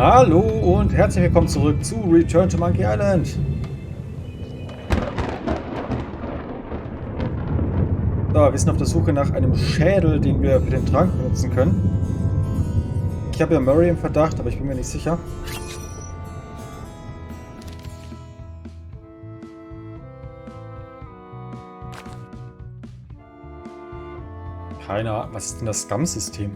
Hallo und herzlich willkommen zurück zu Return to Monkey Island. So, wir sind auf der Suche nach einem Schädel, den wir für den Trank benutzen können. Ich habe ja Murray im Verdacht, aber ich bin mir nicht sicher. Keine Ahnung, was ist denn das Scum-System?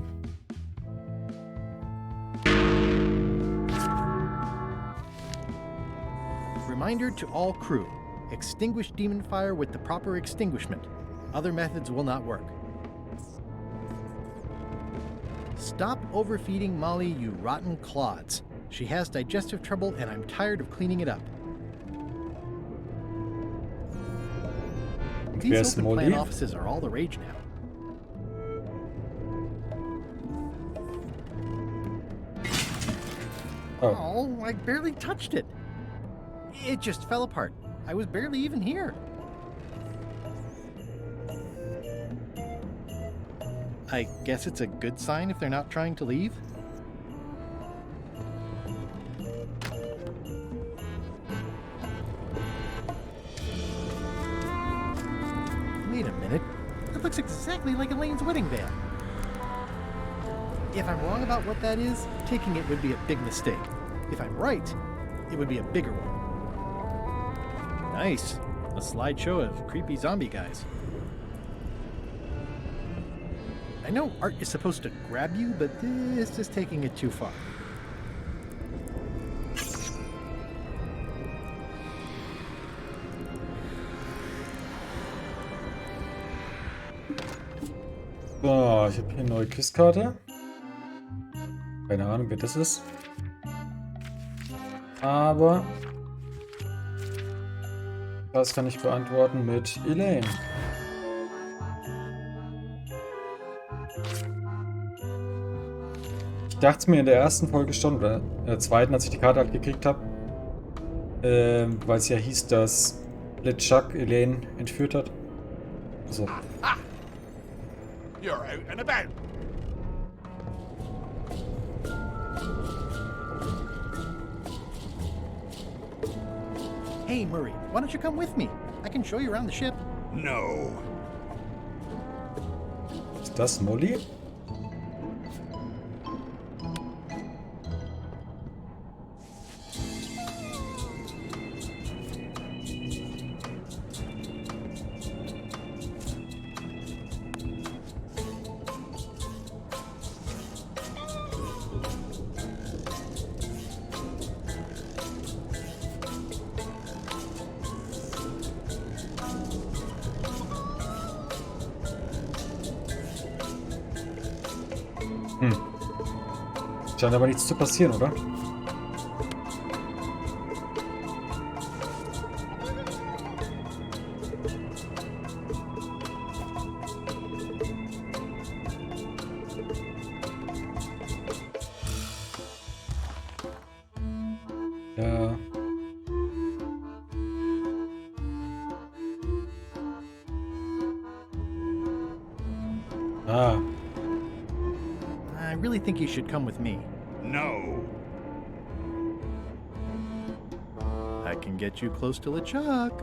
Reminder to all crew. Extinguish demon fire with the proper extinguishment. Other methods will not work. Stop overfeeding Molly, you rotten clods. She has digestive trouble and I'm tired of cleaning it up. These open plan offices are all the rage now. Oh, I barely touched it. It just fell apart. I was barely even here. I guess it's a good sign if they're not trying to leave. Wait a minute. That looks exactly like Elaine's wedding veil. If I'm wrong about what that is, taking it would be a big mistake. If I'm right, it would be a bigger one. Nice. A slideshow of creepy zombie guys. I know art is supposed to grab you, but this is taking it too far. So, ich habe hier eine neue Quizkarte. Keine Ahnung, wer das ist. Aber das kann ich beantworten mit Elaine. Ich dachte es mir in der ersten Folge schon, oder in der zweiten, als ich die Karte halt gekriegt habe, weil es ja hieß, dass LeChuck Elaine entführt hat. So. You're out and about. Hey, Murray, why don't you come with me? I can show you around the ship. No. Ist das Molly? Scheint aber nichts zu passieren, oder? Ja. Ah. I really think you should come with me. No. I can get you close to LeChuck.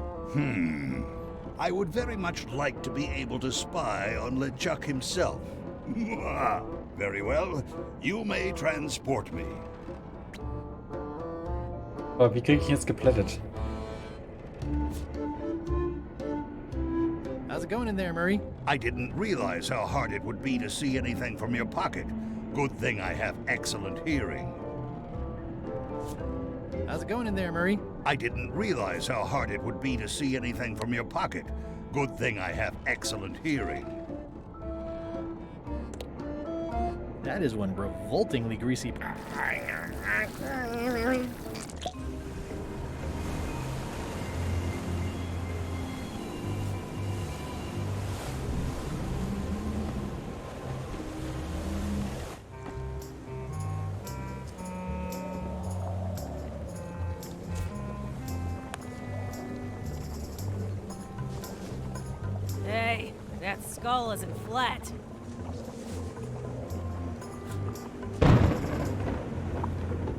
I would very much like to be able to spy on LeChuck himself. Very well. You may transport me. Aber wie kriege ich ihn jetzt geplättet? How's it going in there, Murray? I didn't realize how hard it would be to see anything from your pocket. Good thing I have excellent hearing. How's it going in there, Murray? I didn't realize how hard it would be to see anything from your pocket. Good thing I have excellent hearing. That is one revoltingly greasy. Hey, that skull isn't flat.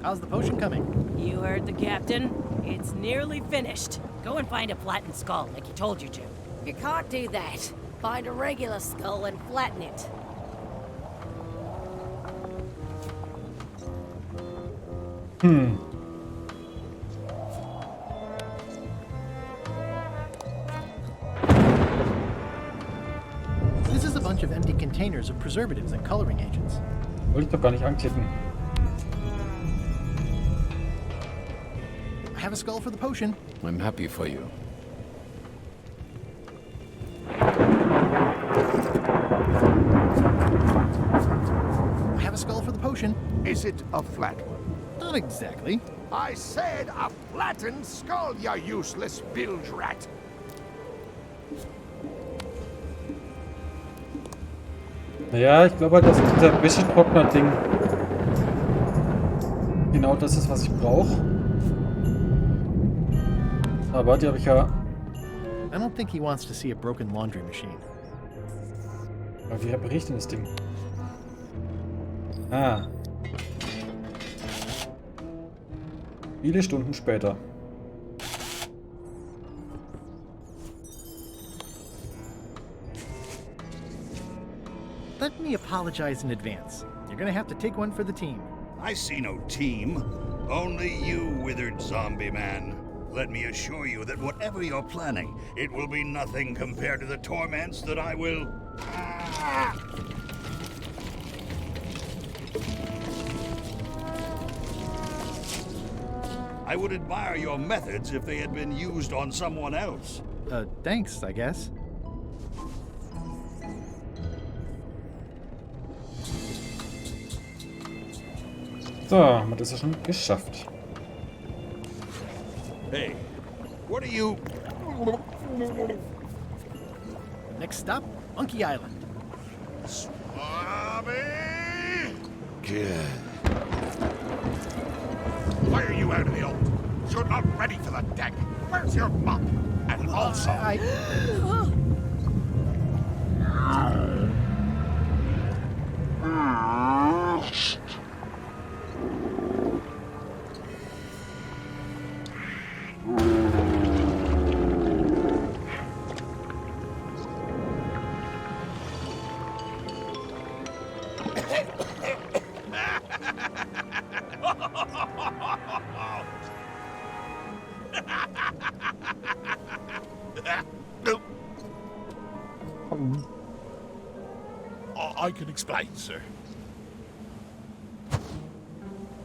How's the potion coming? You heard the captain. It's nearly finished. Go and find a flattened skull, like he told you to. You can't do that. Find a regular skull and flatten it. This is a bunch of empty containers of preservatives and coloring agents. Wollte ich doch gar nicht anklicken. I have a skull for the potion. I'm happy for you. I have a skull for the potion. Is it a flat one? Not exactly. I said a flattened skull, you useless bilge rat. Naja, ich glaube halt, dass dieser Wäschetrockner-Ding genau das ist, was ich brauche. Aber die habe ich ja... I don't think he wants to see a broken laundry machine. Aber wie repariere ich denn das Ding? Ah. Viele Stunden später. Let me apologize in advance. You're gonna have to take one for the team. I see no team. Only you, withered zombie man. Let me assure you that whatever you're planning, it will be nothing compared to the torments that I will... Ah! I would admire your methods if they had been used on someone else. Thanks, I guess. So, haben wir das ja schon geschafft. Hey, what are you... Next stop, Monkey Island. Swabby! Good. Why are you out of the old? You're not ready for the deck. Where's your mop? And also... I can explain, sir.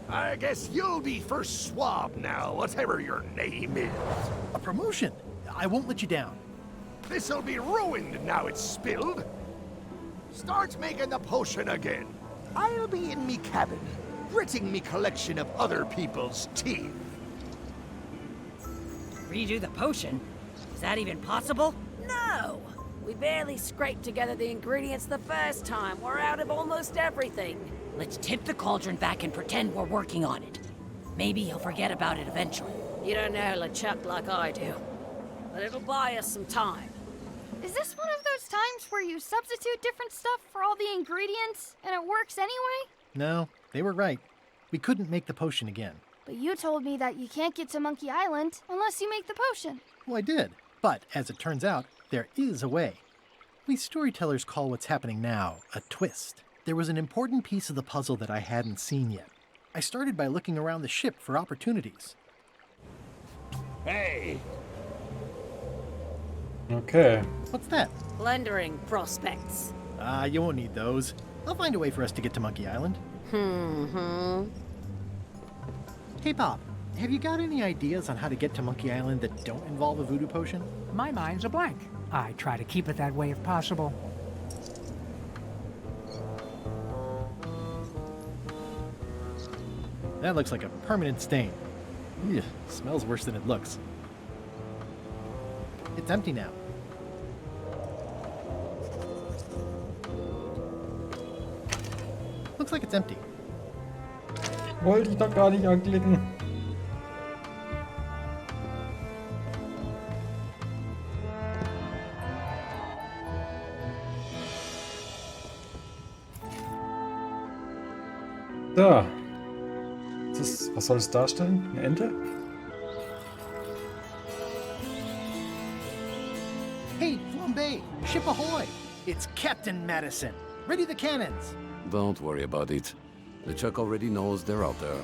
I guess you'll be first swab now, whatever your name is. A promotion. I won't let you down. This'll be ruined now it's spilled. Start making the potion again. I'll be in me cabin, gritting me collection of other people's teeth. Redo the potion? Is that even possible? No! We barely scraped together the ingredients the first time. We're out of almost everything. Let's tip the cauldron back and pretend we're working on it. Maybe he'll forget about it eventually. You don't know LeChuck like I do. But it'll buy us some time. Is this one of those times where you substitute different stuff for all the ingredients and it works anyway? No, they were right. We couldn't make the potion again. But you told me that you can't get to Monkey Island unless you make the potion. Well, I did. But, as it turns out, there is a way. We storytellers call what's happening now a twist. There was an important piece of the puzzle that I hadn't seen yet. I started by looking around the ship for opportunities. Hey! Okay. What's that? Plundering prospects. You won't need those. I'll find a way for us to get to Monkey Island. Hey, Bob, have you got any ideas on how to get to Monkey Island that don't involve a voodoo potion? My mind's a blank. I try to keep it that way if possible. That looks like a permanent stain. Ugh, smells worse than it looks. It's empty now. Looks like it's empty. Wollte ich doch gar nicht anklicken. Da. Was soll es darstellen? Eine Ente? Hey, Flambe! Ship ahoy! It's Captain Madison. Ready the cannons! Don't worry about it. LeChuck already knows they're out there.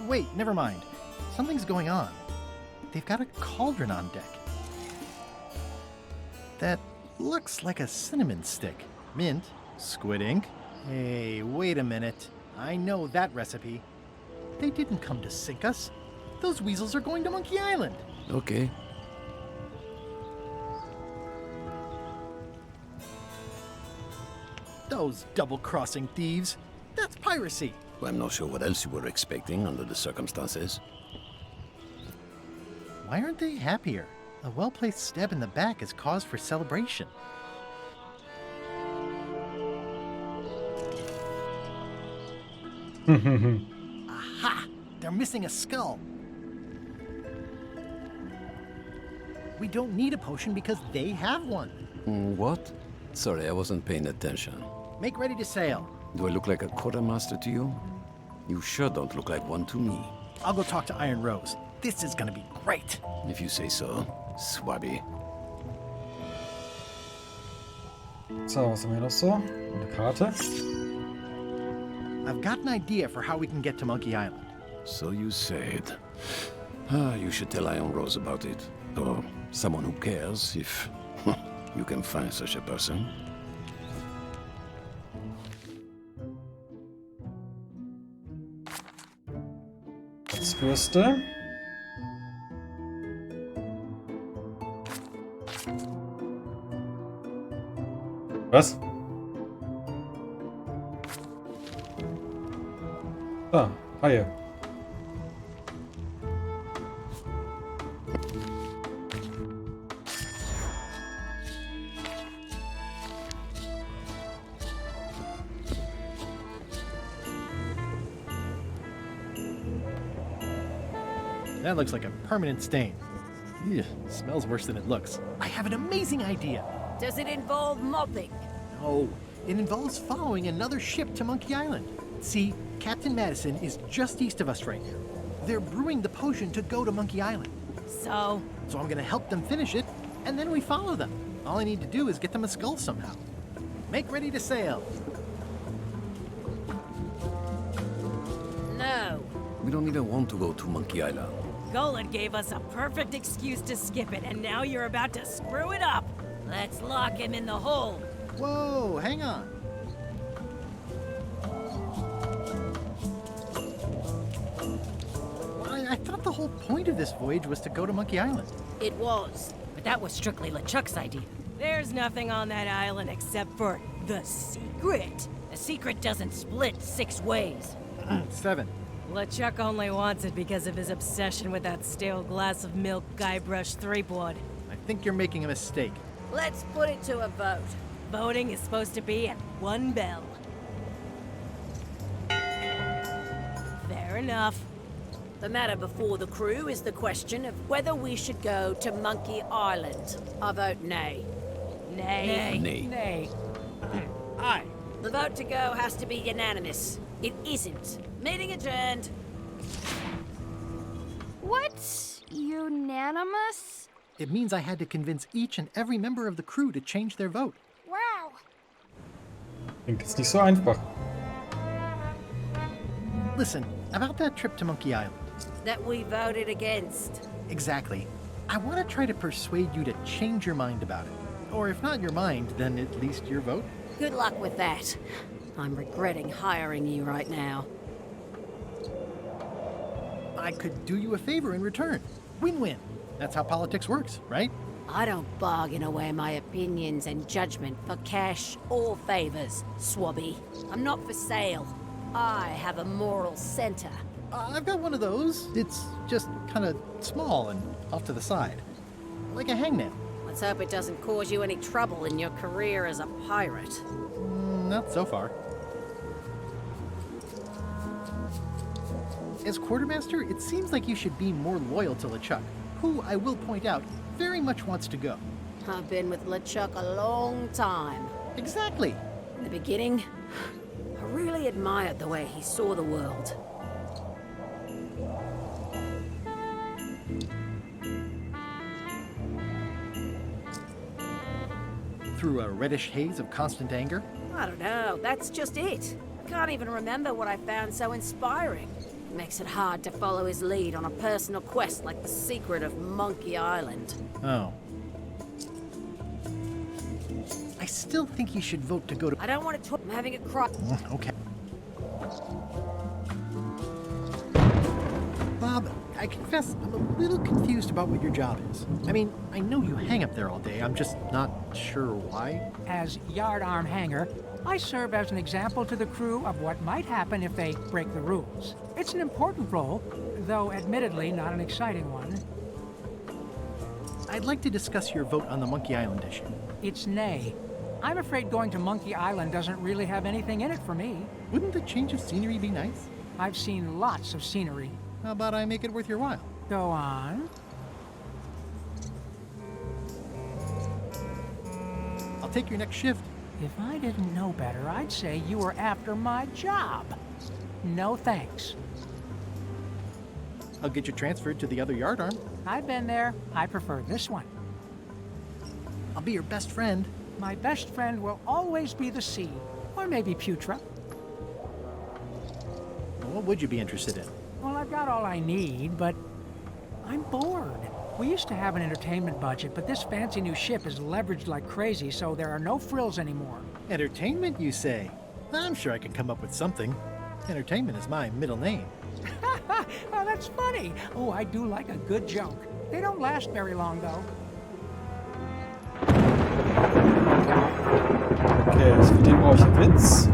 Wait, never mind. Something's going on. They've got a cauldron on deck. That looks like a cinnamon stick. Mint, squid ink. Hey, wait a minute. I know that recipe. They didn't come to sink us. Those weasels are going to Monkey Island. Okay. Those double-crossing thieves. That's piracy. Well, I'm not sure what else you were expecting under the circumstances. Why aren't they happier? A well-placed stab in the back is cause for celebration. Aha! They're missing a skull. We don't need a potion because they have one. What? Sorry, I wasn't paying attention. Make ready to sail. Do I look like a quartermaster to you? You sure don't look like one to me. I'll go talk to Iron Rose. This is gonna be great. If you say so, Swabby. So, was haben wir noch so? Eine Karte. I've got an idea for how we can get to Monkey Island. So you said. You should tell Iron Rose about it. Or someone who cares, if you can find such a person. Putzbürste. Was? Ah, Haie. That looks like a permanent stain. Ew, smells worse than it looks. I have an amazing idea. Does it involve mopping? No, it involves following another ship to Monkey Island. See, Captain Madison is just east of us right now. They're brewing the potion to go to Monkey Island. So, So I'm gonna help them finish it, and then we follow them. All I need to do is get them a skull somehow. Make ready to sail. No. We don't even want to go to Monkey Island. Golan gave us a perfect excuse to skip it, and now you're about to screw it up. Let's lock him in the hole. Whoa, hang on. I thought the whole point of this voyage was to go to Monkey Island. It was. But that was strictly LeChuck's idea. There's nothing on that island except for the secret. The secret doesn't split 6 ways. 7. LeChuck only wants it because of his obsession with that stale glass of milk Guybrush Threepwood. I think you're making a mistake. Let's put it to a vote. Voting is supposed to be at 1 bell. Fair enough. The matter before the crew is the question of whether we should go to Monkey Island. I vote nay. Nay. Nay. Nay. Aye. The vote to go has to be unanimous. It isn't. Meeting adjourned. What's unanimous? It means I had to convince each and every member of the crew to change their vote. Wow. Klingt jetzt nicht so einfach. Listen, about that trip to Monkey Island. That we voted against. Exactly. I want to try to persuade you to change your mind about it. Or if not your mind, then at least your vote. Good luck with that. I'm regretting hiring you right now. I could do you a favor in return. Win-win. That's how politics works, right? I don't bargain away my opinions and judgment for cash or favors, Swabby. I'm not for sale. I have a moral center. I've got one of those. It's just kind of small and off to the side. Like a hangnail. Let's hope it doesn't cause you any trouble in your career as a pirate. Not so far. As quartermaster, it seems like you should be more loyal to LeChuck, who, I will point out, very much wants to go. I've been with LeChuck a long time. Exactly. In the beginning, I really admired the way he saw the world. through a reddish haze of constant anger? I don't know, that's just it. I can't even remember what I found so inspiring. It makes it hard to follow his lead on a personal quest like the secret of Monkey Island. Oh. I still think you should vote to go to... I don't want to talk. I'm having a cry. Okay. Bob, I confess I'm a little confused about what your job is. I mean, I know you hang up there all day. I'm just not sure why. As yardarm hanger, I serve as an example to the crew of what might happen if they break the rules. It's an important role, though admittedly not an exciting one. I'd like to discuss your vote on the Monkey Island issue. It's nay. I'm afraid going to Monkey Island doesn't really have anything in it for me. Wouldn't a change of scenery be nice? I've seen lots of scenery. How about I make it worth your while? Go on. I'll take your next shift. If I didn't know better, I'd say you were after my job. No thanks. I'll get you transferred to the other yardarm. I've been there. I prefer this one. I'll be your best friend. My best friend will always be the sea, or maybe Putra. What would you be interested in? Well, I've got all I need, but I'm bored. We used to have an entertainment budget, but this fancy new ship is leveraged like crazy, so there are no frills anymore. Entertainment, you say? I'm sure I can come up with something. Entertainment is my middle name. Oh, that's funny. Oh, I do like a good joke. They don't last very long, though. Okay, also für den brauche ich einen Witz.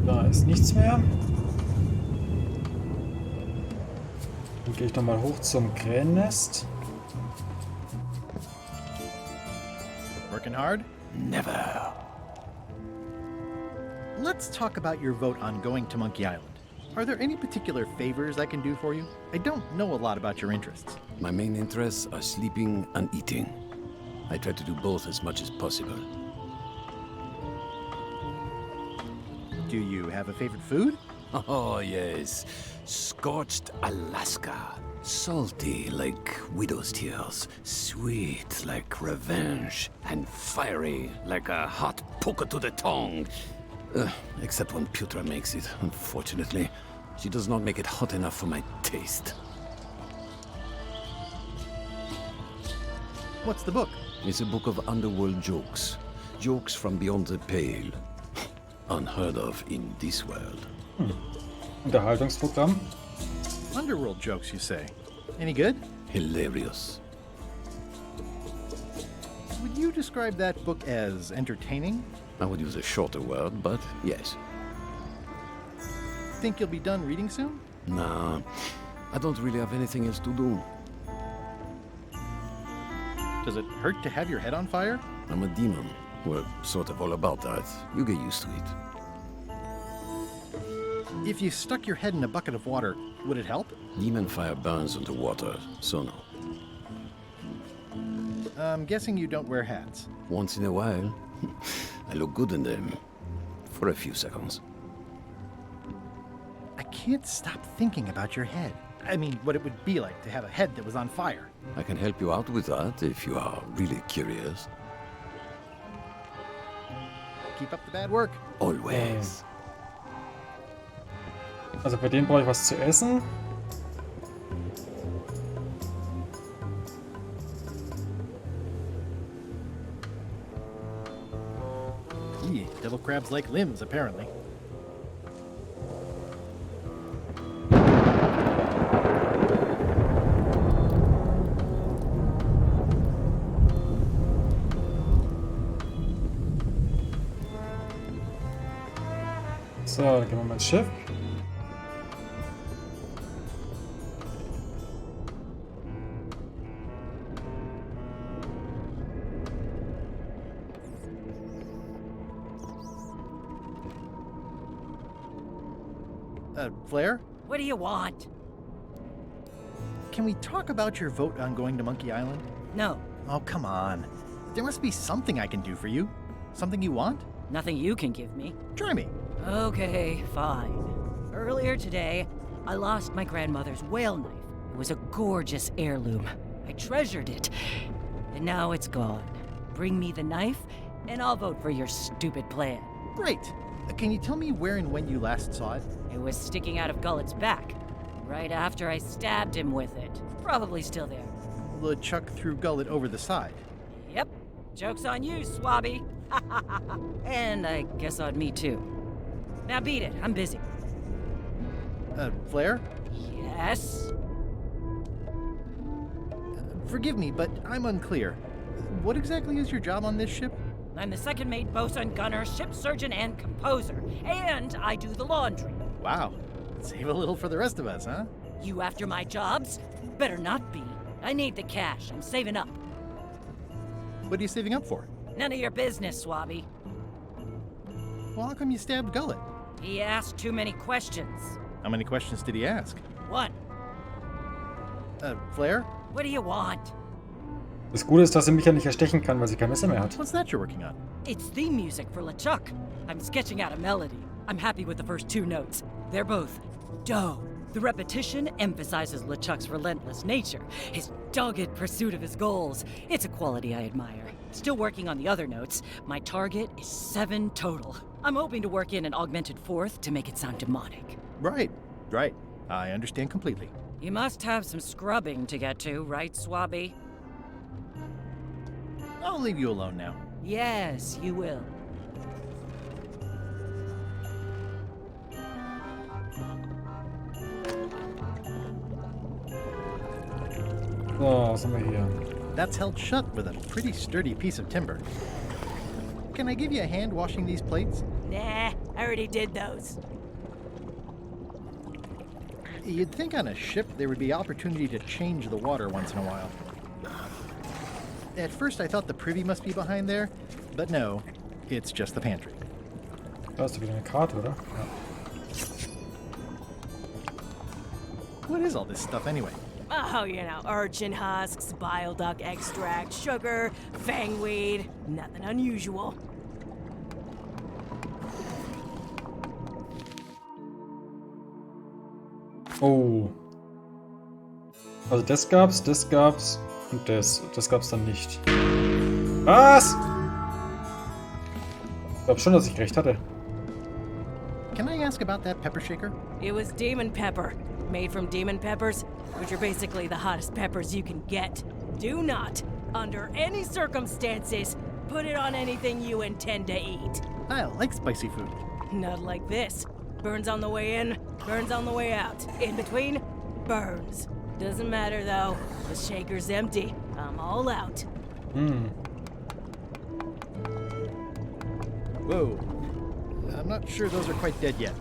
Da ist nichts mehr. Dann gehe ich nochmal hoch zum Krähennest. Working hard? Never. Let's talk about your vote on going to Monkey Island. Are there any particular favors I can do for you? I don't know a lot about your interests. My main interests are sleeping and eating. I try to do both as much as possible. Do you have a favorite food? Oh, yes. Scorched Alaska. Salty like widow's tears. Sweet like revenge. And fiery like a hot poker to the tongue. Except when Putra makes it, unfortunately. She does not make it hot enough for my taste. What's the book? It's a book of underworld jokes. Jokes from beyond the pale. Unheard of in this world. Unterhaltungsprogramm. Underworld jokes, you say? Any good? Hilarious. Would you describe that book as entertaining? I would use a shorter word, but yes. Think you'll be done reading soon? Nah, I don't really have anything else to do. Does it hurt to have your head on fire? I'm a demon. We're sort of all about that. You get used to it. If you stuck your head in a bucket of water, would it help? Demon fire burns underwater, so no. I'm guessing you don't wear hats. Once in a while, I look good in them. For a few seconds. I can't stop thinking about your head. I mean, what it would be like to have a head that was on fire. I can help you out with that if you are really curious. Keep up the bad work. Always. Also bei dem brauche ich was zu essen. Devil crabs like limbs, apparently. So, dann gehen wir mal ins Schiff. Flair? What do you want? Can we talk about your vote on going to Monkey Island? No, Oh, come on. There must be something I can do for you. Something you want? nothing you can give me. Try me. Okay, fine. Earlier today, I lost my grandmother's whale knife. It was a gorgeous heirloom. I treasured it. and now it's gone. Bring me the knife, and I'll vote for your stupid plan. Great. Can you tell me where and when you last saw it? It was sticking out of Gullet's back, right after I stabbed him with it. Probably still there. LeChuck threw Gullet over the side. Yep. Joke's on you, Swabby. And I guess on me, too. Now beat it. I'm busy. Flair? Yes? Forgive me, but I'm unclear. What exactly is your job on this ship? I'm the second mate, bosun, gunner, ship surgeon, and composer. And I do the laundry. Wow. Save a little for the rest of us, huh? You after my jobs? Better not be. I need the cash. I'm saving up. What are you saving up for? None of your business, Swabby. Well, how come you stabbed Gullet? He asked too many questions. How many questions did he ask? One. Flair? What do you want? Das Gute ist, dass sie mich ja nicht erstechen kann, weil sie kein Messer mehr hat. What's that you're working on? It's theme music for LeChuck. I'm sketching out a melody. I'm happy with the first 2 notes. They're both do. The repetition emphasizes LeChuck's relentless nature, his dogged pursuit of his goals. It's a quality I admire. Still working on the other notes. My target is 7 total. I'm hoping to work in an augmented 4th to make it sound demonic. Right. I understand completely. You must have some scrubbing to get to, right, Swabby? I'll leave you alone now. Yes, you will. So, was haben wir hier? That's held shut with a pretty sturdy piece of timber. Can I give you a hand washing these plates? Nah, I already did those. You'd think on a ship there would be opportunity to change the water once in a while. At first I thought the privy must be behind there, but no, it's just the pantry. Da hast du wieder eine Karte, oder? Ja. What is all this stuff anyway? Oh, you know, urchin husks, bile duck extract, sugar, fangweed. Nothing unusual. Oh. Also das gab's und das gab's dann nicht. Was? Ich glaube schon, dass ich recht hatte. Can I ask about that pepper shaker? It was demon pepper, made from demon peppers, which are basically the hottest peppers you can get. Do not, under any circumstances, put it on anything you intend to eat. I like spicy food. Not like this. Burns on the way in, burns on the way out. In between, burns. Doesn't matter though. The shaker's empty. I'm all out. Whoa. I'm not sure those are quite dead yet.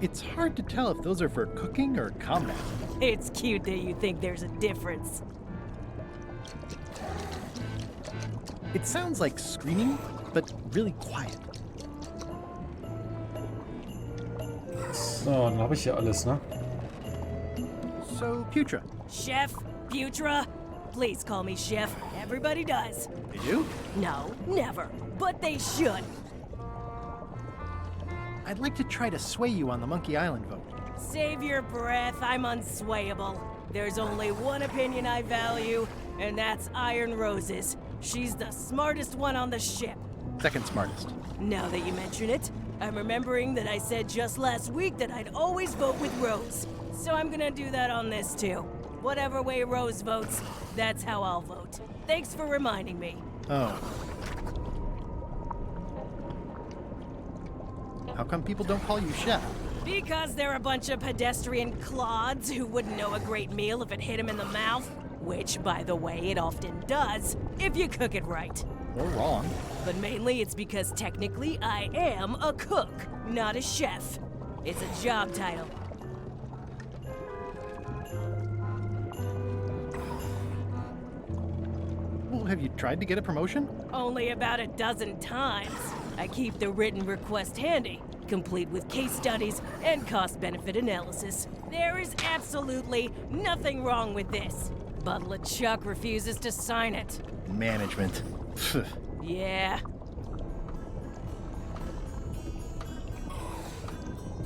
It's hard to tell if those are for cooking or combat. It's cute that you think there's a difference. It sounds like screaming, but really quiet. So, dann habe ich hier alles, ne? So, Putra. Chef? Putra? Please call me Chef. Everybody does. They do? No, never. But they should. I'd like to try to sway you on the Monkey Island vote. Save your breath. I'm unswayable. There's only one opinion I value, and that's Iron Rose's. She's the smartest one on the ship. Second smartest. Now that you mention it, I'm remembering that I said just last week that I'd always vote with Rose. So I'm gonna do that on this too. Whatever way Rose votes, that's how I'll vote. Thanks for reminding me. Oh. How come people don't call you Chef? Because they're a bunch of pedestrian clods who wouldn't know a great meal if it hit them in the mouth. Which, by the way, it often does, if you cook it right. Or wrong. But mainly it's because technically I am a cook, not a chef. It's a job title. Well, have you tried to get a promotion? Only about a dozen times. I keep the written request handy, complete with case studies and cost-benefit analysis. There is absolutely nothing wrong with this. But LeChuck refuses to sign it. Management. Yeah.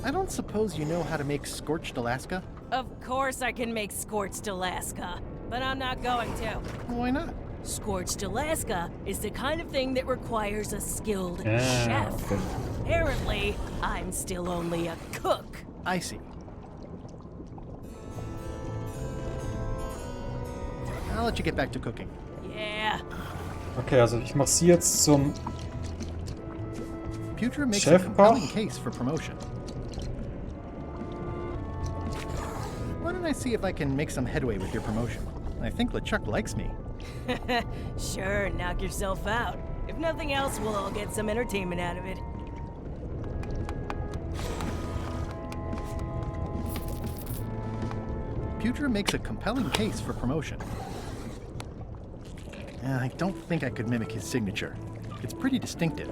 I don't suppose you know how to make scorched Alaska? Of course I can make scorched Alaska. but I'm not going to. Why not? Scorched Alaska is the kind of thing that requires a skilled Ah, chef. okay. Apparently, I'm still only a cook. I see. I'll let you get back to cooking. Yeah. Okay, also ich mache sie jetzt zum Putra makes a Chef compelling Koch? case for promotion. Why don't I see if I can make some headway with your promotion? I think LeChuck likes me. Sure, knock yourself out. If nothing else, we'll all get some entertainment out of it. Putra makes a compelling case for promotion. I don't think I could mimic his signature. It's pretty distinctive.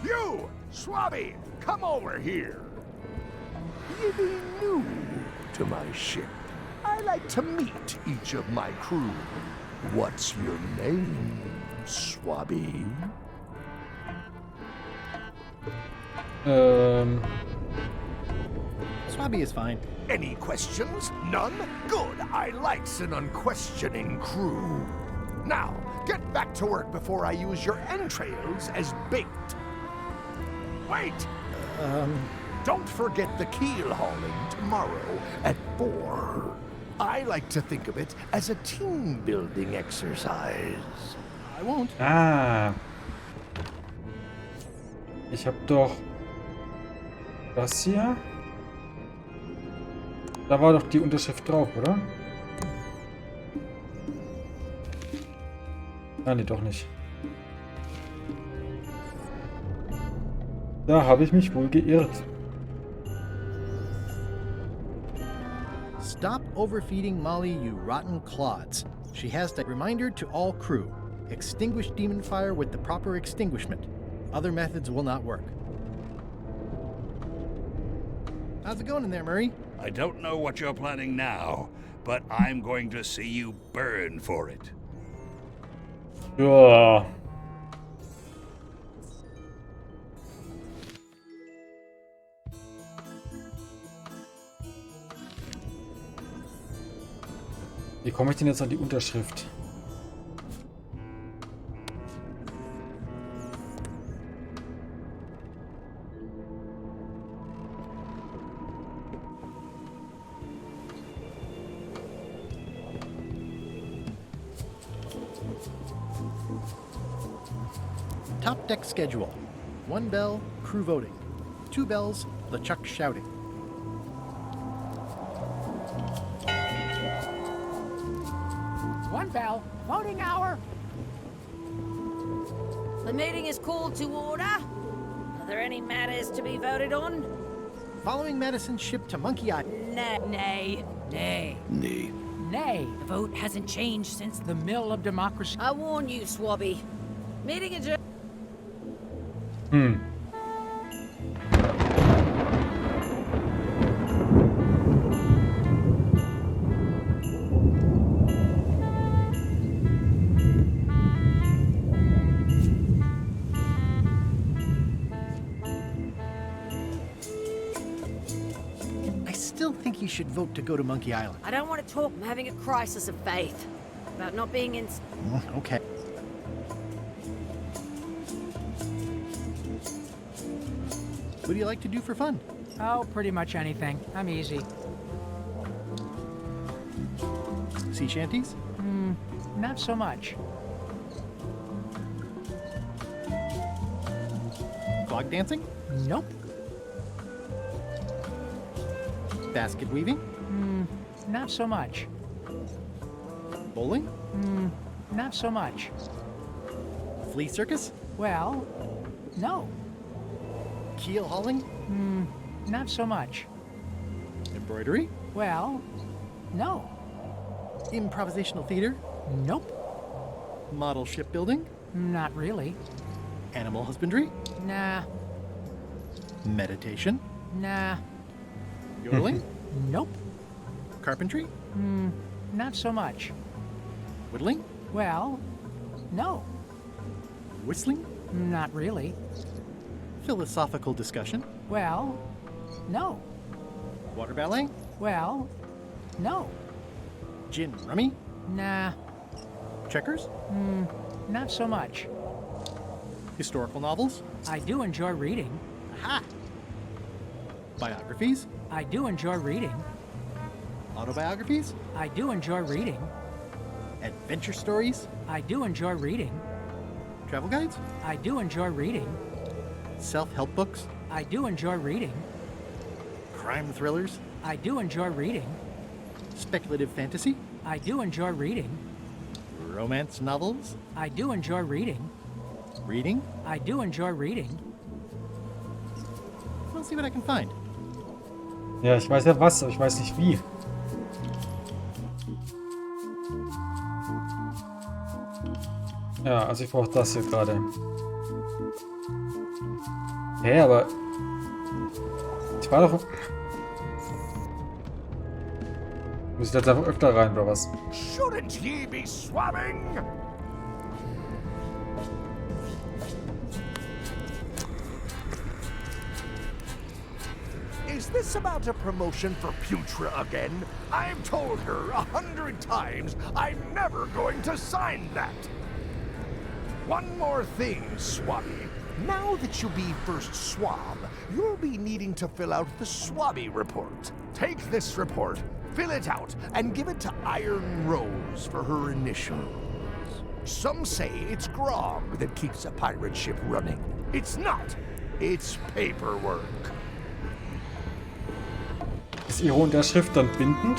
You, Swabby, come over here. You be new to my ship. I like to meet each of my crew. What's your name, Swabby? Swabby is fine. Any questions? None? Good. I likes an unquestioning crew. Now, get back to work before I use your entrails as bait. Wait! Don't forget the keel hauling tomorrow at 4. I like to think of it as a team-building exercise. I won't. Ah. Ich habe doch das hier. Da war doch die Unterschrift drauf, oder? Ah, nee, doch nicht. Da habe ich mich wohl geirrt. Stop overfeeding Molly, you rotten clods. She has that reminder to all crew. Extinguish demon fire with the proper extinguishment. Other methods will not work. How's it going in there, Murray? I don't know what you're planning now, but I'm going to see you burn for it. Ja. Wie komme ich denn jetzt an die Unterschrift? Top deck schedule. 1 bell, crew voting. 2 bells, LeChuck shouting. One bell, voting hour. The meeting is called to order. Are there any matters to be voted on? Following Madison's ship to Monkey Island. Nay. Nay. Nay. The vote hasn't changed since The mill of democracy. I warn you, Swabby. Meeting adjourned. I still think you should vote to go to Monkey Island. I don't want to talk. I'm having a crisis of faith about not being in. Okay. What do you like to do for fun? Oh, pretty much anything. I'm easy. Sea shanties? Not so much. Fog dancing? Nope. Basket weaving? Not so much. Bowling? Not so much. Flea circus? Well, no. Keel hauling? Not so much. Embroidery? Well, no. Improvisational theater? Nope. Model shipbuilding? Not really. Animal husbandry? Nah. Meditation? Nah. Yodeling? Nope. Carpentry? Not so much. Whittling? Well, no. Whistling? Not really. Philosophical discussion? Well, no. Water ballet? Well, no. Gin rummy? Nah, Checkers? not so much. Historical novels? I do enjoy reading. Aha! Biographies? I do enjoy reading. Autobiographies? I do enjoy reading. Adventure stories? I do enjoy reading. Travel guides? I do enjoy reading. Self-help books? I do enjoy reading. Crime thrillers? I do enjoy reading. Speculative fantasy? I do enjoy reading. Romance novels? I do enjoy reading. Reading? I do enjoy reading. We'll see what I can find. Ja, ich weiß ja was, aber ich weiß nicht wie. Ja, also ich brauche das hier gerade. Hä, aber... Ich war doch... Muss ich da jetzt einfach öfter rein, oder was? Shouldn't ye be swabbing? Is this about a promotion for Putra again? I've told her 100 times I'm never going to sign that. One more thing, Swabby. Now that you'll be first swab, you'll be needing to fill out the Swabby report. Take this report, fill it out, and give it to Iron Rose for her initials. Some say it's grog that keeps a pirate ship running. It's not. It's paperwork. Ist Ihre Unterschrift dann bindend?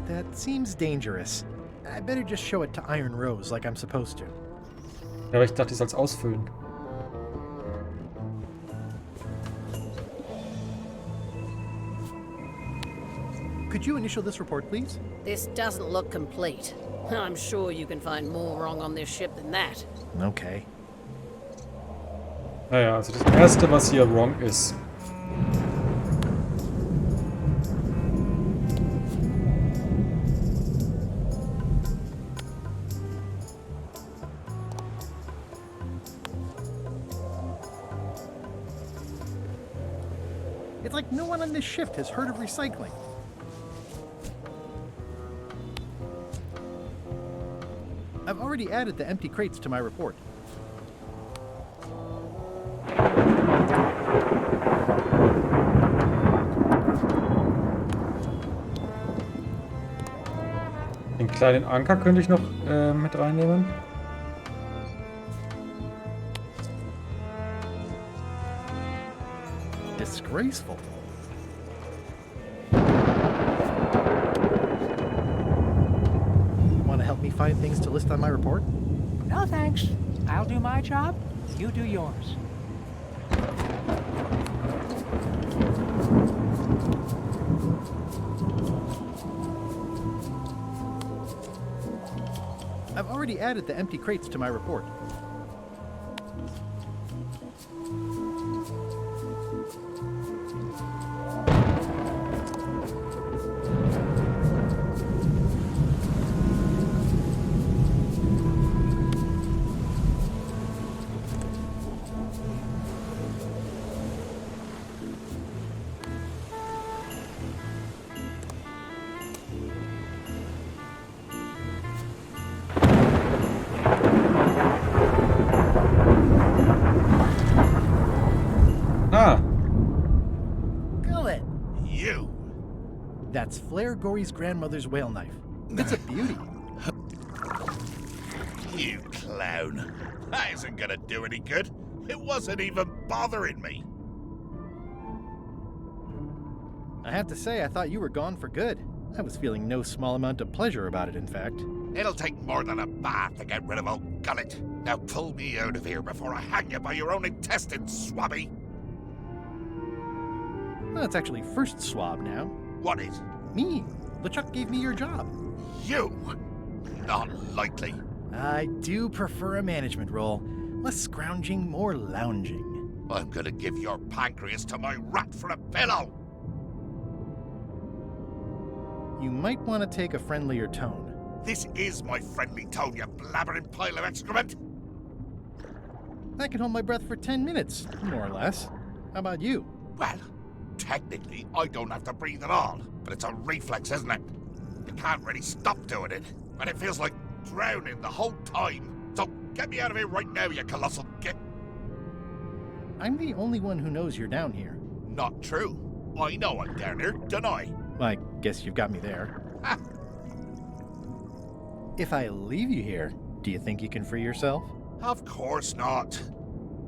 That seems dangerous. I better just show it to Iron Rose like I'm supposed to. Ja, aber ich dachte, ich soll es ausfüllen. Could you initial this report, please? This doesn't look complete. I'm sure you can find more wrong on this ship than that. Okay. Naja, also das Erste, was hier wrong ist. It's like no one on this shift has heard of recycling. I've already added the empty crates to my report. Den kleinen Anker könnte ich noch mit reinnehmen. Disgraceful. Want to help me find things to list on my report? No thanks. I'll do my job, you do yours. I've already added the empty crates to my report. Ah, Gullet! You! That's Flair Gory's grandmother's whale knife. It's a beauty. You clown. That isn't gonna do any good. It wasn't even bothering me. I have to say, I thought you were gone for good. I was feeling no small amount of pleasure about it, in fact. It'll take more than a bath to get rid of old Gullet. Now pull me out of here before I hang you by your own intestines, Swabby. Well, it's actually first swab now. What is? Me. LeChuck gave me your job. You? Not likely. I do prefer a management role. Less scrounging, more lounging. I'm gonna give your pancreas to my rat for a pillow! You might want to take a friendlier tone. This is my friendly tone, you blabbering pile of excrement! I can hold my breath for 10 minutes, more or less. How about you? Well, technically, I don't have to breathe at all, but it's a reflex, isn't it? You can't really stop doing it, and it feels like drowning the whole time. So get me out of here right now, you colossal git! I'm the only one who knows you're down here. Not true. I know I'm down here, don't I? I guess you've got me there. If I leave you here, do you think you can free yourself? Of course not.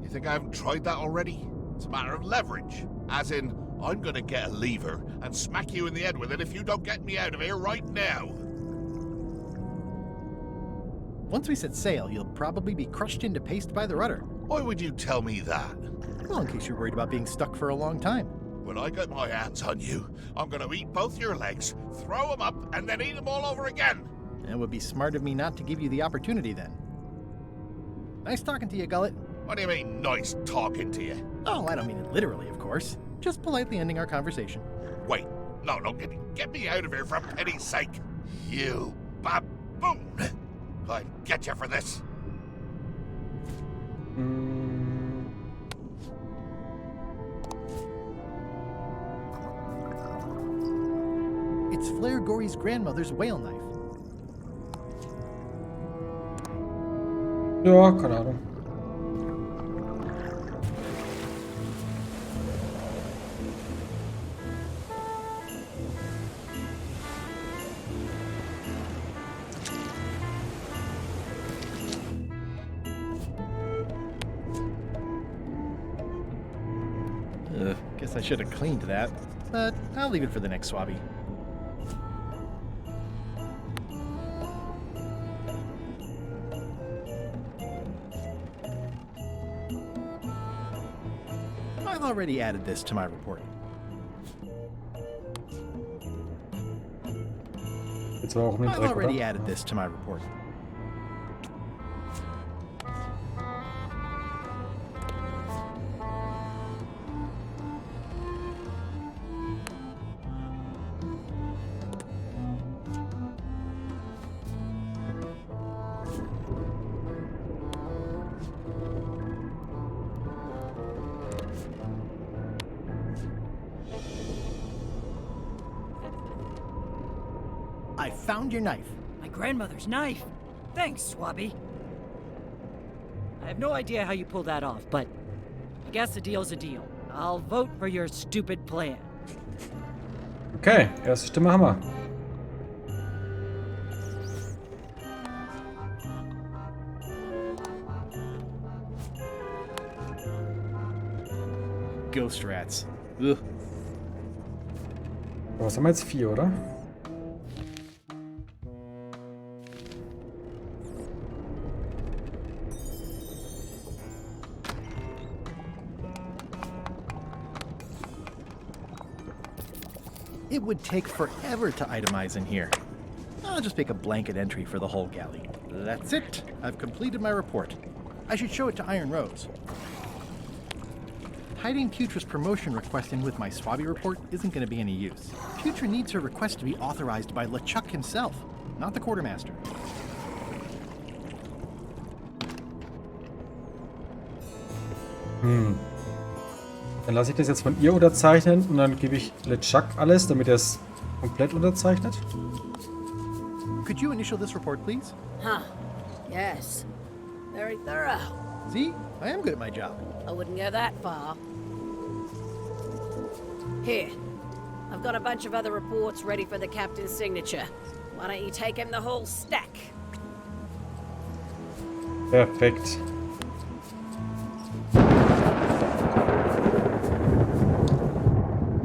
You think I haven't tried that already? It's a matter of leverage. As in, I'm gonna get a lever and smack you in the head with it if you don't get me out of here right now. Once we set sail, you'll probably be crushed into paste by the rudder. Why would you tell me that? Well, in case you're worried about being stuck for a long time. When I get my hands on you, I'm gonna eat both your legs, throw them up, and then eat them all over again. It would be smart of me not to give you the opportunity then. Nice talking to you, Gullet. What do you mean, nice talking to you? Oh, I don't mean it literally, of course. Just politely ending our conversation. Wait, no, get me out of here for pity's sake. You baboon! I'll get you for this. It's Flair Gory's grandmother's whale knife. Ja, keine Ahnung. Guess I should have cleaned that, but I'll leave it for the next swabby. I've already added this to my report. Jetzt war auch um den I've Dreck, already oder? added this to my report. I found your knife. My grandmother's knife. Thanks, Swabby. I have no idea how you pulled that off, but I guess a deal's a deal. I'll vote for your stupid plan. Okay, erste Stimme haben wir. Ghost rats. Ugh. Was haben wir jetzt? 4, oder? It would take forever to itemize in here. I'll just make a blanket entry for the whole galley. That's it. I've completed my report. I should show it to Iron Rose. Hiding Putra's promotion request in with my Swabby report isn't going to be any use. Putra needs her request to be authorized by LeChuck himself, not the quartermaster. Dann lasse ich das jetzt von ihr unterzeichnen und dann gebe ich LeChuck alles, damit er es komplett unterzeichnet. Could you initial this report, please? Huh. Yes. Very thorough. See? I am good at my job. I wouldn't go that far. Here. I've got a bunch of other reports ready for the captain's signature. Why don't you take him the whole stack? Perfekt.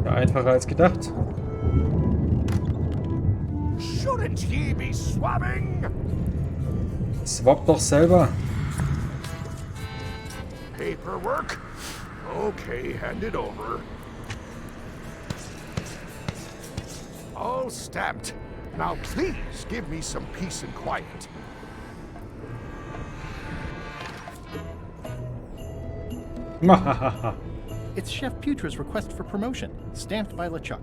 Ja, einfacher als gedacht. Shouldn't he be swabbing? Swap doch selber. Paperwork? Okay, hand it over. All stamped. Now please give me some peace and quiet. Mahahaha. It's Chef Putra's request for promotion, stamped by LeChuck.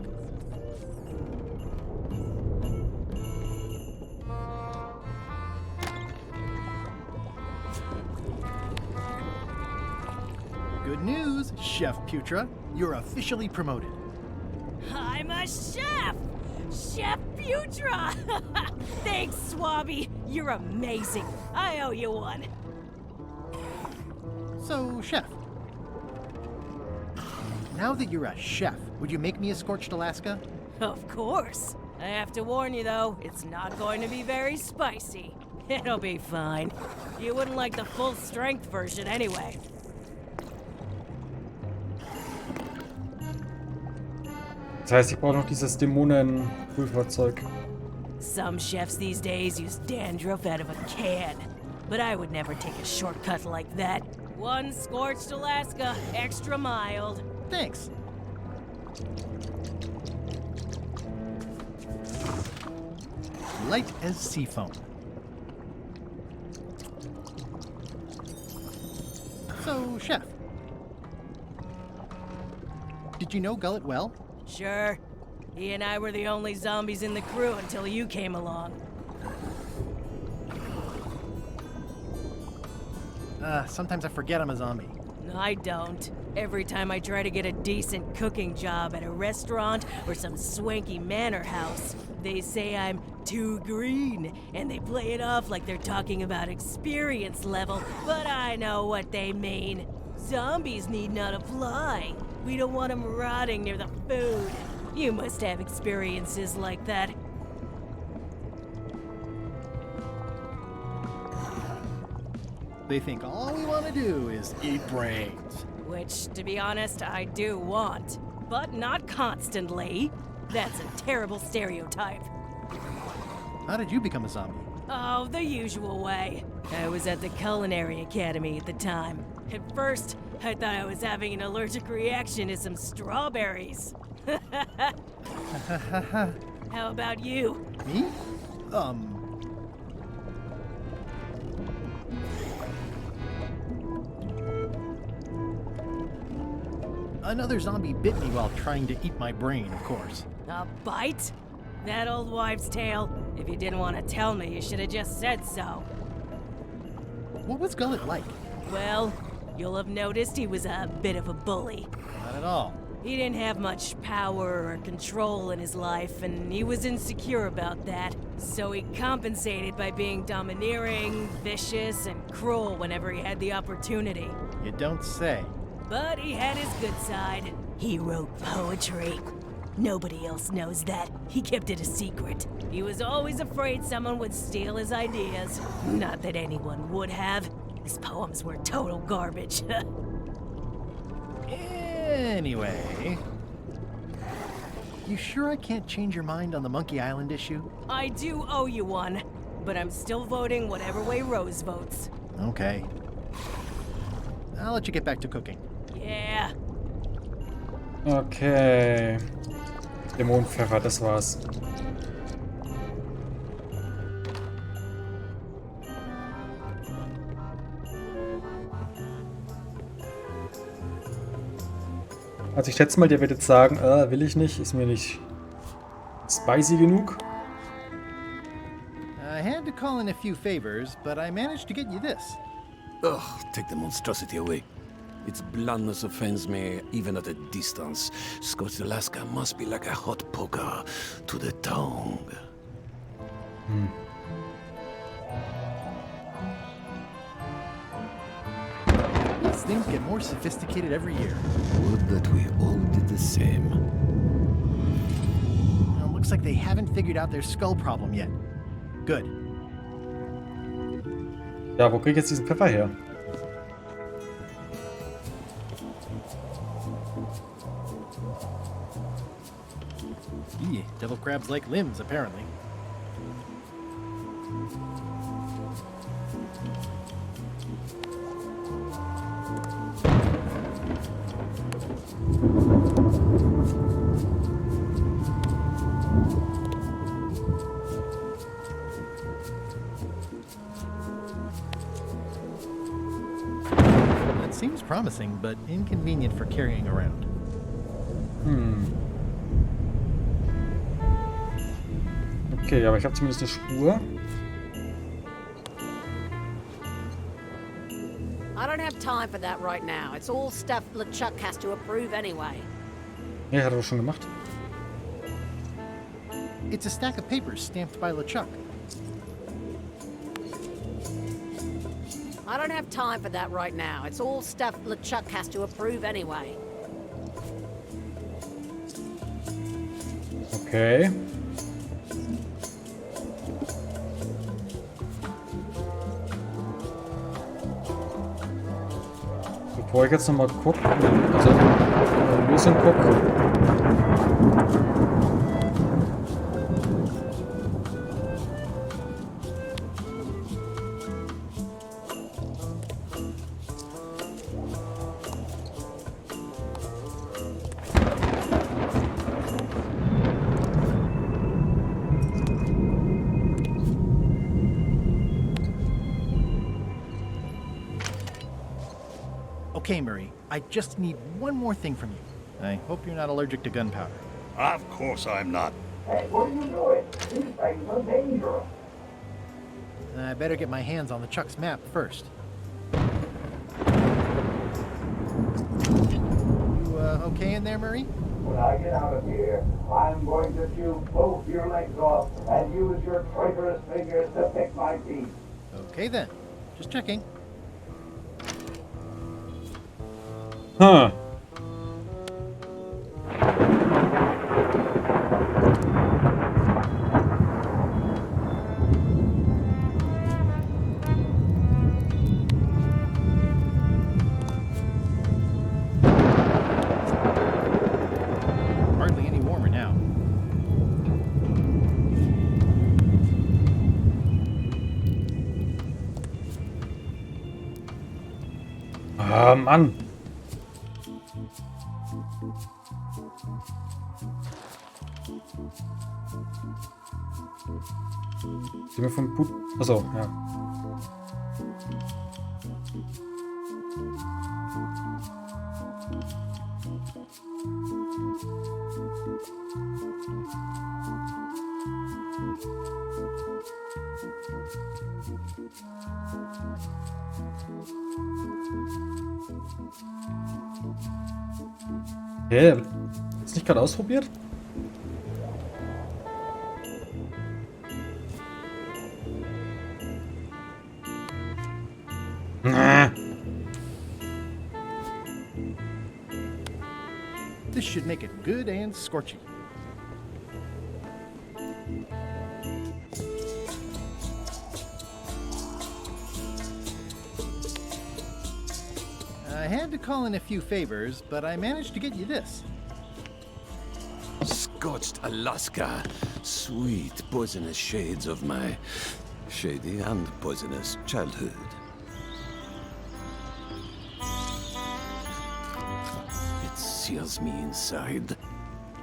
Good news, Chef Putra. You're officially promoted. I'm a chef! Chef Putra! Thanks, Swabby. You're amazing. I owe you one. So, Chef. Now that you're a chef, would you make me a scorched Alaska? Of course. I have to warn you, though, it's not going to be very spicy. It'll be fine. You wouldn't like the full-strength version anyway. Das heißt, ich brauche noch dieses Dämonen-Prüferzeug. Some chefs these days use dandruff out of a can, but I would never take a shortcut like that. One scorched Alaska, extra mild. Thanks. Light as sea foam. So, Chef. Did you know Gullet well? Sure. He and I were the only zombies in the crew until you came along. Sometimes I forget I'm a zombie. I don't. Every time I try to get a decent cooking job at a restaurant or some swanky manor house, they say I'm too green, and they play it off like they're talking about experience level, but I know what they mean. Zombies need not apply. We don't want them rotting near the food. You must have experiences like that. They think all we want to do is eat brains. Which, to be honest, I do want. But not constantly. That's a terrible stereotype. How did you become a zombie? Oh, the usual way. I was at the Culinary Academy at the time. At first, I thought I was having an allergic reaction to some strawberries. How about you? Me? Another zombie bit me while trying to eat my brain, of course. A bite? That old wives' tale? If you didn't want to tell me, you should have just said so. What was Gullet like? Well, you'll have noticed he was a bit of a bully. Not at all. He didn't have much power or control in his life, and he was insecure about that. So he compensated by being domineering, vicious, and cruel whenever he had the opportunity. You don't say. But he had his good side. He wrote poetry. Nobody else knows that. He kept it a secret. He was always afraid someone would steal his ideas. Not that anyone would have. His poems were total garbage. Anyway... You sure I can't change your mind on the Monkey Island issue? I do owe you one, but I'm still voting whatever way Rose votes. Okay. I'll let you get back to cooking. Yeah. Okay. Dämonenpfeffer, das war's. Also ich schätze mal, der wird jetzt sagen, will ich nicht, ist mir nicht spicy genug. I had to call in a few favors, but I managed to get you this. Ugh, take the monstrosity away. Its bluntness offends me, even at a distance. Scorched Alaska must be like a hot poker to the tongue. These things get more sophisticated every year. Would that we all did the same. Well, looks like they haven't figured out their skull problem yet. Good. Ja, wo krieg ich jetzt diesen Pfeffer her? Devil crabs like limbs, apparently. That seems promising, but inconvenient for carrying around. Okay, aber ich habe zumindest eine Spur. I don't have time for that right now. It's all stuff LeChuck has to approve anyway. Ja, hat er doch schon gemacht. It's a stack of papers stamped by LeChuck. I don't have time for that right now. It's all stuff LeChuck has to approve anyway. Okay. Bevor ich jetzt nochmal gucke, also Lösung gucke. Okay, Murray, I just need one more thing from you. I hope you're not allergic to gunpowder. Of course I'm not. Hey, what are you doing? These things are dangerous. I better get my hands on the Chuck's map first. You, okay in there, Murray? When I get out of here, I'm going to chew both your legs off and use your traitorous fingers to pick my teeth. Okay then. Just checking. Huh. Hardly any warmer now. Ah, Mann. Die mir vom Put. Achso, ja. Hä? Hast du nicht gerade ausprobiert? This should make it good and scorchy. I had to call in a few favors, but I managed to get you this. Scorched Alaska. Sweet, poisonous shades of my shady and poisonous childhood. It sears me inside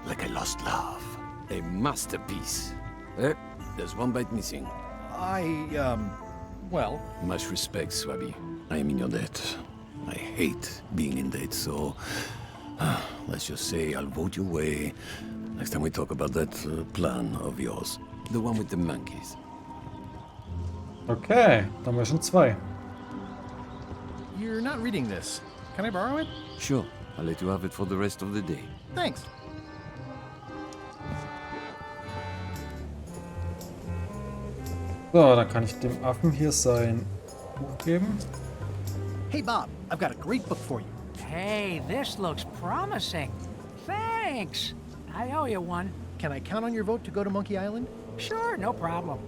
like I lost love. A masterpiece. There's one bite missing. Well... Much respect, Swabby. I am in your debt. I hate being in debt, so... let's just say I'll vote your way next time we talk about that plan of yours. The one with the monkeys. Okay, dann haben wir schon zwei. You're not reading this. Can I borrow it? Sure, I'll let you have it for the rest of the day. Thanks. So, dann kann ich dem Affen hier sein Buch geben. Hey, Bob, I've got a great book for you. Hey, this looks promising. Thanks. I owe you one. Can I count on your vote to go to Monkey Island? Sure, no problem.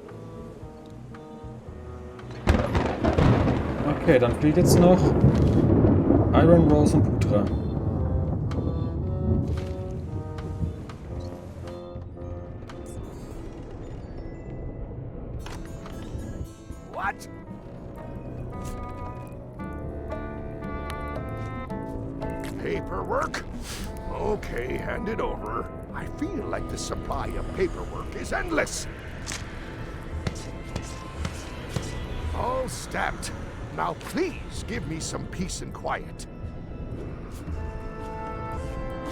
Okay, dann fehlt jetzt noch Iron, Rose und Putra. What? Paperwork? Okay, hand it over. I feel like the supply of paperwork is endless. All stamped. Now please give me some peace and quiet.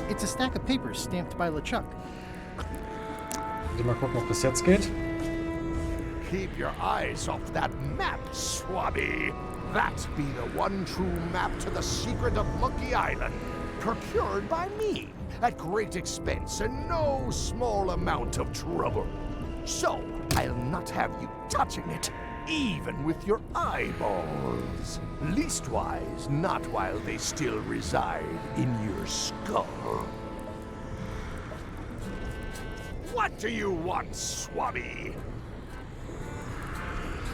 It's a stack of papers stamped by LeChuck. Mal gucken, ob das jetzt geht. Keep your eyes off that map, Swabby. That be the one true map to the secret of Monkey Island, procured by me at great expense and no small amount of trouble. So, I'll not have you touching it, even with your eyeballs. Leastwise, not while they still reside in your skull. What do you want, Swabby?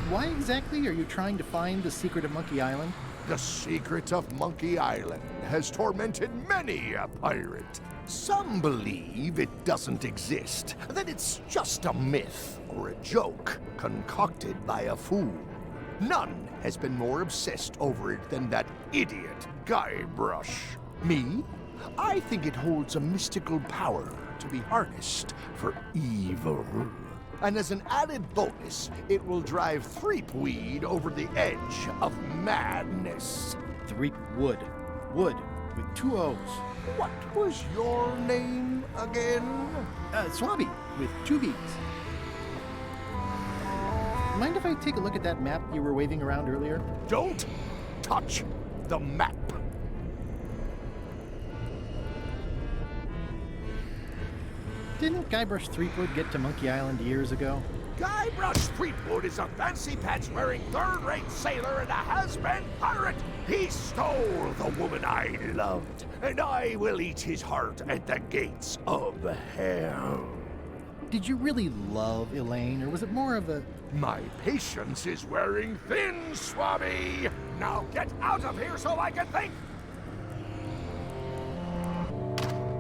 Why exactly are you trying to find the secret of Monkey Island? The secret of Monkey Island has tormented many a pirate. Some believe it doesn't exist, that it's just a myth or a joke concocted by a fool. None has been more obsessed over it than that idiot Guybrush. Me? I think it holds a mystical power to be harnessed for evil. And as an added bonus, it will drive Threepweed over the edge of madness. Threepwood. Wood with 2 O's. What was your name again? Swabby with 2 B's. Mind if I take a look at that map you were waving around earlier? Don't touch the map. Didn't Guybrush Threepwood get to Monkey Island years ago? Guybrush Threepwood is a fancy pants wearing third-rate sailor and a has-been pirate. He stole the woman I loved, and I will eat his heart at the gates of hell. Did you really love Elaine, or was it more of a... My patience is wearing thin, Swabby. Now get out of here so I can think.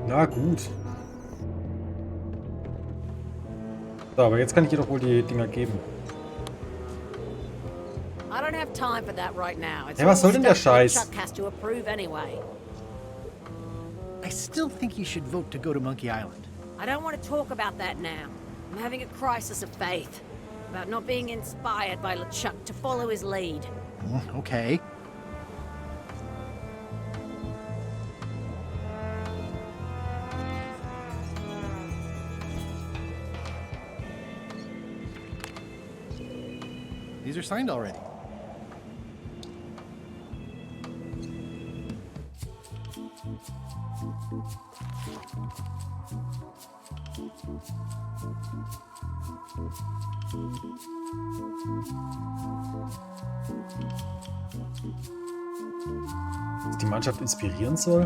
Na gut. So, aber jetzt kann ich ihr doch wohl die Dinger geben. I don't have time for that right now. It's Hey, was soll denn der stuff that Scheiß? Chuck has to approve anyway. I still think you should vote to go to Monkey Island. I don't want to talk about that now. I'm having a crisis of faith about not being inspired by LeChuck to follow his lead. Okay. These are signed already. Was die Mannschaft inspirieren soll?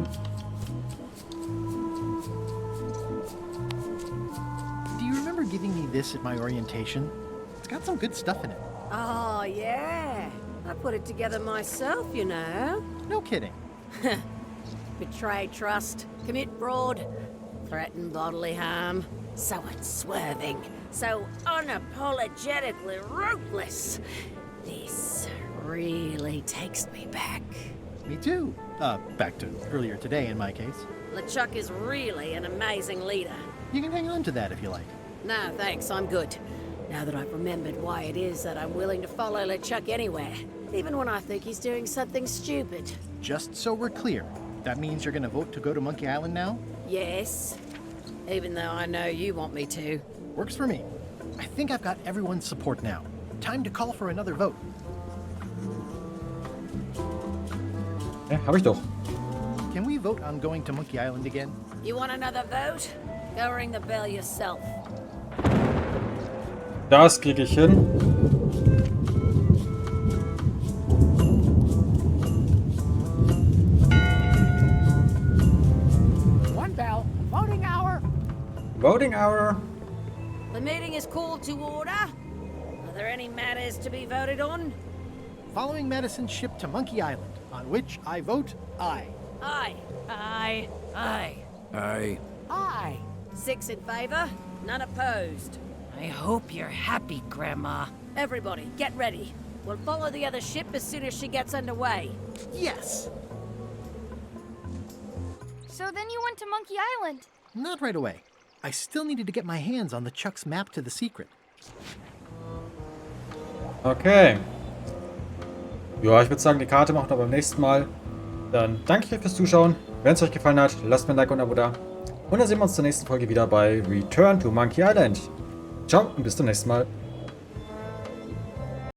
Do you remember giving me this at my orientation? It's got some good stuff in it. Oh, yeah. I put it together myself, you know. No kidding. Betray trust, commit fraud, threaten bodily harm. So unswerving, so unapologetically ruthless. This really takes me back. Me too. Back to earlier today in my case. LeChuck is really an amazing leader. You can hang on to that if you like. No, thanks, I'm good. Now that I've remembered why it is that I'm willing to follow LeChuck anywhere, even when I think he's doing something stupid. Just so we're clear, that means you're gonna vote to go to Monkey Island now? Yes, even though I know you want me to. Works for me. I think I've got everyone's support now. Time to call for another vote. Ja, hab ich doch. Can we vote on going to Monkey Island again? You want another vote? Go ring the bell yourself. Das kriege ich hin. One bell. Voting hour. Voting hour. The meeting is called to order. Are there any matters to be voted on? Following Madison's ship to Monkey Island, on which I vote aye. Aye. Aye. Aye. Aye. 6 in favor, none opposed. I hope you're happy, Grandma. Everybody, get ready. We'll follow the other ship as soon as she gets underway. Yes! So then you went to Monkey Island. Not right away. I still needed to get my hands on the Chuck's map to the secret. Okay. ja, ich würde sagen, die Karte machen wir beim nächsten Mal. Dann danke ich euch fürs Zuschauen. Wenn es euch gefallen hat, lasst mir ein Like und ein Abo da. Und dann sehen wir uns zur nächsten Folge wieder bei Return to Monkey Island. Ciao und bis zum nächsten Mal.